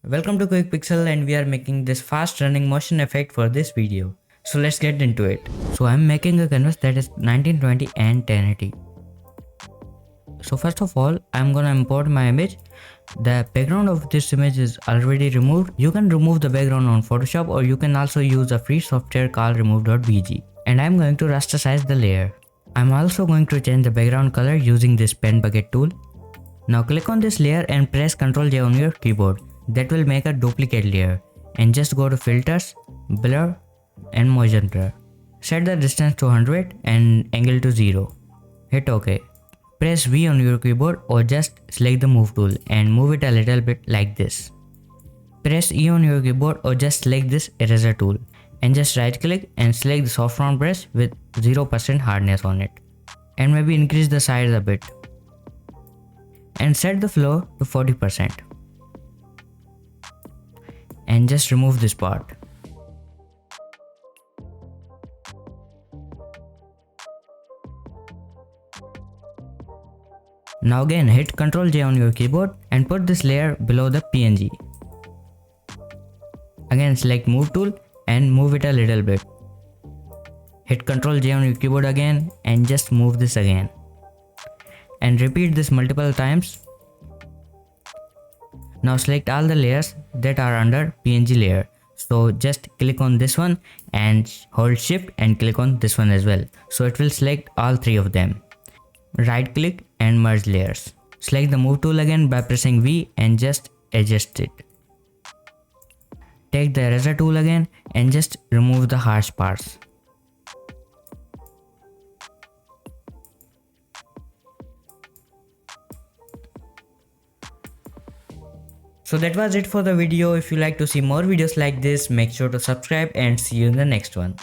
Welcome to Quickpixel, and we are making this fast running motion effect for this video. So let's get into it. So I'm making a canvas that is 1920 and 1080. So first of all, I'm gonna import my image. The background of this image is already removed. You can remove the background on Photoshop, or you can also use a free software called remove.bg. And I'm going to rasterize the layer. I'm also going to change the background color using this pen bucket tool. Now click on this layer and press Ctrl J on your keyboard. That will make a duplicate layer, and just go to filters, blur and motion blur. Set the distance to 100 and angle to 0. Hit OK. Press V on your keyboard or just select the move tool and move it a little bit like this. Press E on your keyboard or just select this eraser tool and just right click and select the soft round brush with 0% hardness on it, and maybe increase the size a bit and set the flow to 40%. And just remove this part. Now again hit Ctrl J on your keyboard and put this layer below the PNG. Again select move tool and move it a little bit. Hit Ctrl J on your keyboard again and just move this again. And repeat this multiple times. Now select all the layers that are under PNG layer. So just click on this one and hold shift and click on this one as well. So it will select all three of them. Right click and merge layers. Select the move tool again by pressing V and just adjust it. Take the eraser tool again and just remove the harsh parts. So that was it for the video. If you like to see more videos like this, make sure to subscribe and see you in the next one.